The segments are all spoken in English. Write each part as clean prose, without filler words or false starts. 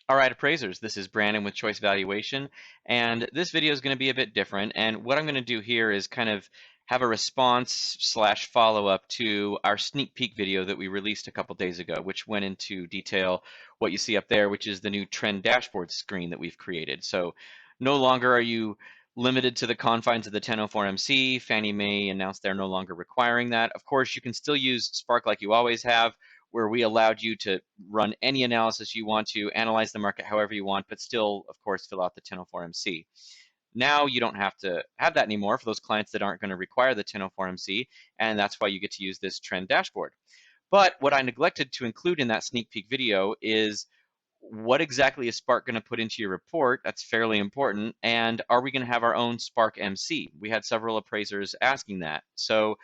All right, appraisers, this is Brandon with Choice Valuation, and this video is going to be a bit different. And what I'm going to do here is kind of have a response slash follow-up to our sneak peek video that we released a couple days ago, which went into detail what you see up there, which is the new trend dashboard screen that we've created. So no longer are you limited to the confines of the 1004MC. Fannie Mae announced they're no longer requiring that. Of course, you can still use Spark like you always have, where we allowed you to run any analysis you want to, analyze the market however you want, but still, of course, fill out the 1004MC. Now you don't have to have that anymore for those clients that aren't going to require the 1004MC, and that's why you get to use this trend dashboard. But what I neglected to include in that sneak peek video is what exactly is Spark going to put into your report? That's fairly important. And are we going to have our own Spark MC? We had several appraisers asking that. So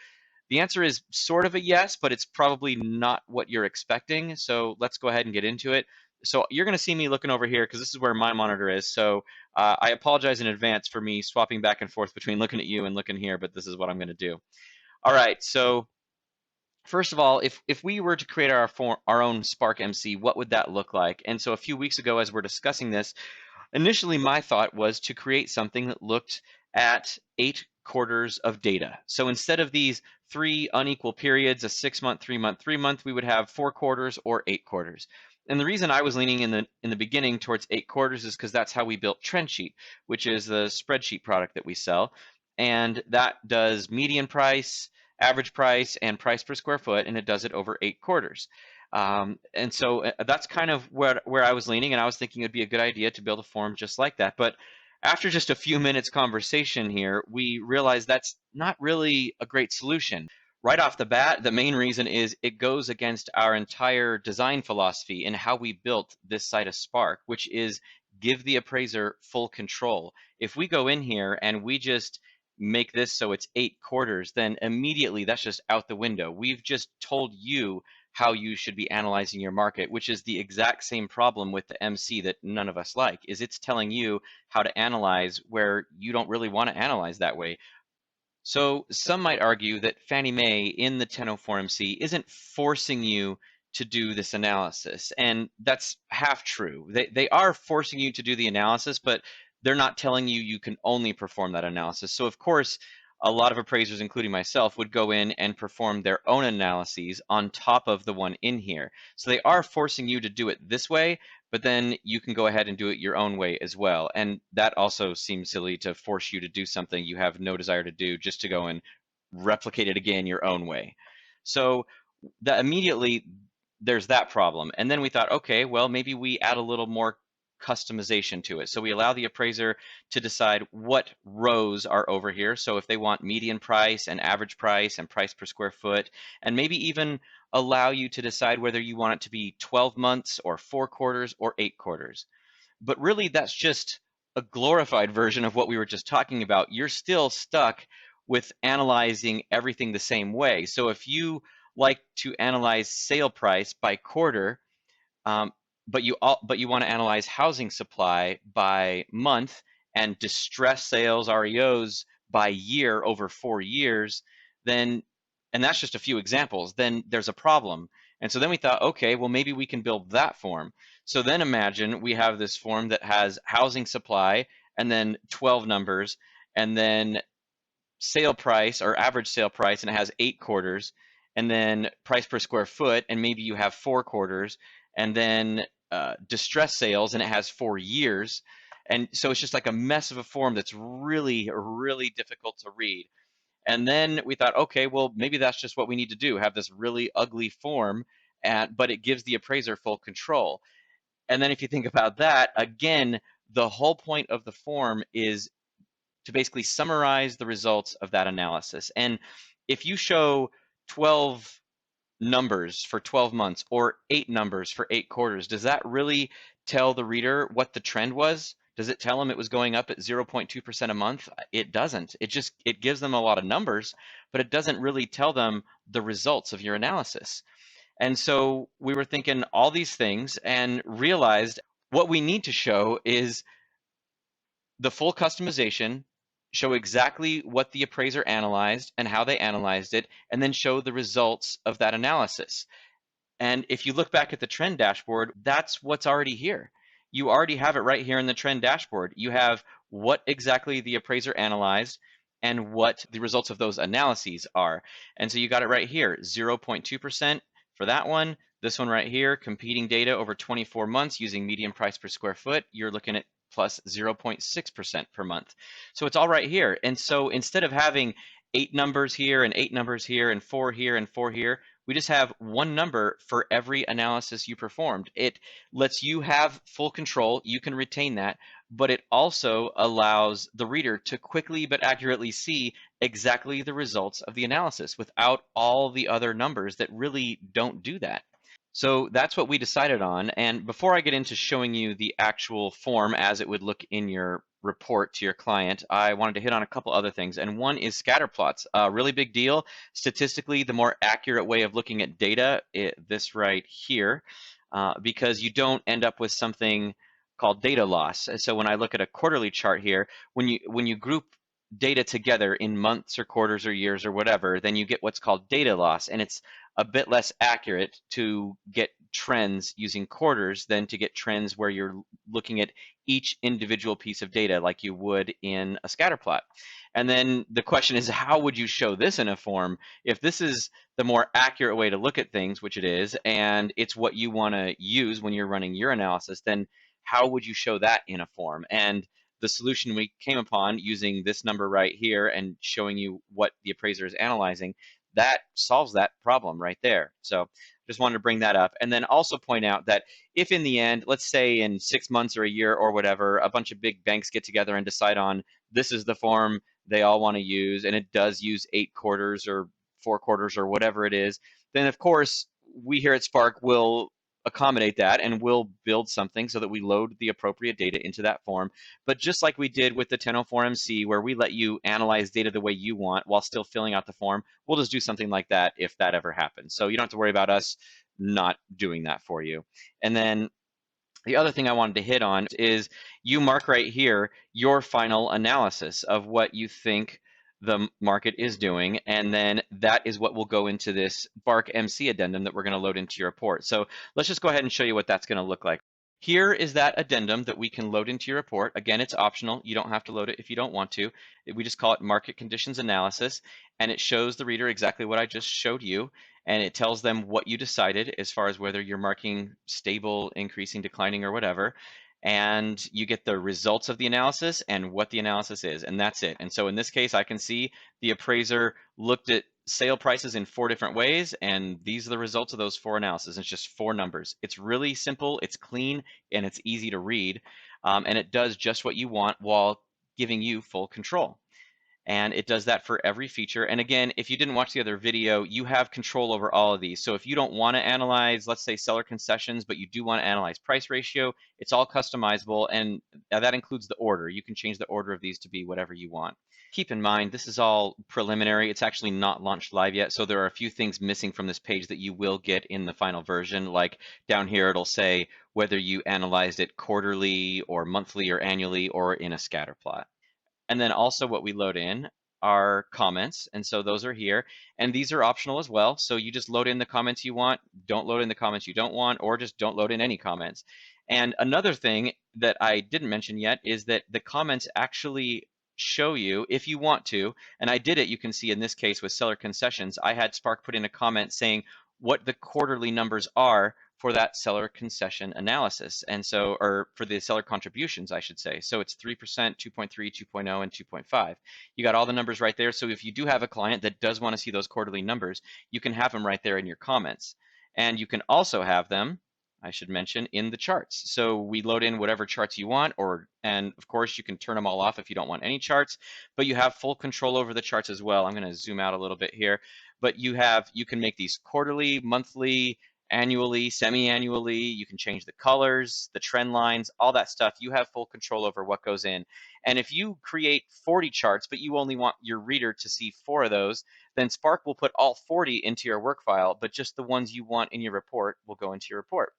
the answer is sort of a yes, but it's probably not what you're expecting. So let's go ahead and get into it. So you're going to see me looking over here because this is where my monitor is. So I apologize in advance for me swapping back and forth between looking at you and looking here, but this is what I'm going to do. All right, so first of all, if we were to create our own Spark MC, what would that look like? And so a few weeks ago, as we're discussing this, initially my thought was to create something that looked at 8 quarters of data. So instead of these 3 unequal periods, a 6-month, 3-month, 3-month, we would have 4 quarters or 8 quarters. And the reason I was leaning in the beginning towards 8 quarters is because that's how we built Trendsheet, which is the spreadsheet product that we sell. And that does median price, average price, and price per square foot, and it does it over 8 quarters. And so that's kind of where I was leaning, and I was thinking it'd be a good idea to build a form just like that. But after just a few minutes conversation here, we realized that's not really a great solution. Right off the bat, the main reason is it goes against our entire design philosophy and how we built this site of Spark, which is give the appraiser full control. If we go in here and we just make this so it's 8 quarters, then immediately that's just out the window. We've just told you how you should be analyzing your market, which is the exact same problem with the MC that none of us like, is it's telling you how to analyze where you don't really want to analyze that way. So some might argue that Fannie Mae in the 1004MC isn't forcing you to do this analysis, and that's half true. They are forcing you to do the analysis, but they're not telling you you can only perform that analysis. So of course, a lot of appraisers, including myself, would go in and perform their own analyses on top of the one in here. So they are forcing you to do it this way, but then you can go ahead and do it your own way as well. And that also seems silly to force you to do something you have no desire to do just to go and replicate it again your own way. So that immediately there's that problem. And then we thought, okay, well, maybe we add a little more customization to it. So we allow the appraiser to decide what rows are over here. So if they want median price and average price and price per square foot, and maybe even allow you to decide whether you want it to be 12 months or 4 quarters or 8 quarters. But really, that's just a glorified version of what we were just talking about. You're still stuck with analyzing everything the same way. So if you like to analyze sale price by quarter, um, but you want to analyze housing supply by month and distress sales REOs by year over 4 years, then, and that's just a few examples, then there's a problem. And so then we thought, okay, well, maybe we can build that form. So then imagine we have this form that has housing supply and then 12 numbers, and then sale price or average sale price, and it has 8 quarters, and then price per square foot, and maybe you have 4 quarters, and then distress sales, and it has 4 years. And so it's just like a mess of a form that's really, really difficult to read. And then we thought, okay, well, maybe that's just what we need to do, have this really ugly form, but it gives the appraiser full control. And then if you think about that, again, the whole point of the form is to basically summarize the results of that analysis. And if you show 12 numbers for 12 months or 8 numbers for 8 quarters, does that really tell the reader what the trend was? Does it tell them it was going up at 0.2% a month? It doesn't. It gives them a lot of numbers, but it doesn't really tell them the results of your analysis. And so we were thinking all these things and realized what we need to show is the full customization, show exactly what the appraiser analyzed and how they analyzed it, and then show the results of that analysis. And if you look back at the trend dashboard, that's what's already here. you already have it right here in the trend dashboard. You have what exactly the appraiser analyzed and what the results of those analyses are. And so you got it right here, 0.2% for that one. This one right here, competing data over 24 months using median price per square foot, you're looking at plus 0.6% per month. So it's all right here. And so instead of having 8 numbers here and 8 numbers here and 4 here and 4 here, we just have one number for every analysis you performed. It lets you have full control. You can retain that, but it also allows the reader to quickly but accurately see exactly the results of the analysis without all the other numbers that really don't do that. So that's what we decided on. And before I get into showing you the actual form as it would look in your report to your client, I wanted to hit on a couple other things. And one is scatter plots. A really big deal. Statistically, the more accurate way of looking at data, this right here, because you don't end up with something called data loss. So when I look at a quarterly chart here, when you group data together in months or quarters or years or whatever, then you get what's called data loss. And it's a bit less accurate to get trends using quarters than to get trends where you're looking at each individual piece of data like you would in a scatter plot. And then the question is, how would you show this in a form? If this is the more accurate way to look at things, which it is, and it's what you want to use when you're running your analysis, then how would you show that in a form? And the solution we came upon using this number right here and showing you what the appraiser is analyzing, that solves that problem right there. So just wanted to bring that up. And then also point out that if in the end, let's say in 6 months or a year or whatever, a bunch of big banks get together and decide on this is the form they all want to use, and it does use 8 quarters or 4 quarters or whatever it is, then of course we here at Spark will accommodate that and we'll build something so that we load the appropriate data into that form. But just like we did with the 1004MC, where we let you analyze data the way you want while still filling out the form, we'll just do something like that if that ever happens. So you don't have to worry about us not doing that for you. And then the other thing I wanted to hit on is you mark right here your final analysis of what you think the market is doing, and then that is what will go into this Bark MC addendum that we're going to load into your report. So let's just go ahead and show you what that's going to look like. Here is that addendum that we can load into your report. Again, it's optional. You don't have to load it if you don't want to. We just call it market conditions analysis, and it shows the reader exactly what I just showed you, and it tells them what you decided as far as whether you're marking stable, increasing, declining, or whatever. And you get the results of the analysis and what the analysis is, and that's it. And so in this case, I can see the appraiser looked at sale prices in 4 different ways, and these are the results of those 4 analyses. It's just 4 numbers. It's really simple, it's clean, and it's easy to read, and it does just what you want while giving you full control. And it does that for every feature. And again, if you didn't watch the other video, you have control over all of these. So if you don't want to analyze, let's say, seller concessions, but you do want to analyze price ratio, it's all customizable, and that includes the order. You can change the order of these to be whatever you want. Keep in mind, this is all preliminary. It's actually not launched live yet, so there are a few things missing from this page that you will get in the final version. Like down here, it'll say whether you analyzed it quarterly or monthly or annually or in a scatter plot. And then also what we load in are comments. And so those are here. And these are optional as well. So you just load in the comments you want, don't load in the comments you don't want, or just don't load in any comments. And another thing that I didn't mention yet is that the comments actually show you, if you want to, and I did it, you can see in this case with seller concessions, I had Spark put in a comment saying what the quarterly numbers are for that seller concession analysis. And so, or for the seller contributions, I should say. So it's 3%, 2.3, 2.0, and 2.5. You got all the numbers right there. So if you do have a client that does want to see those quarterly numbers, you can have them right there in your comments. And you can also have them, I should mention, in the charts. So we load in whatever charts you want, and of course you can turn them all off if you don't want any charts, but you have full control over the charts as well. I'm going to zoom out a little bit here, but you can make these quarterly, monthly, annually, semi-annually. You can change the colors, the trend lines, all that stuff. You have full control over what goes in. And if you create 40 charts, but you only want your reader to see 4 of those, then Spark will put all 40 into your work file, but just the ones you want in your report will go into your report.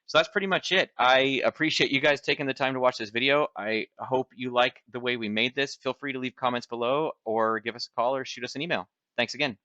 So that's pretty much it. I appreciate you guys taking the time to watch this video. I hope you like the way we made this. Feel free to leave comments below or give us a call or shoot us an email. Thanks again.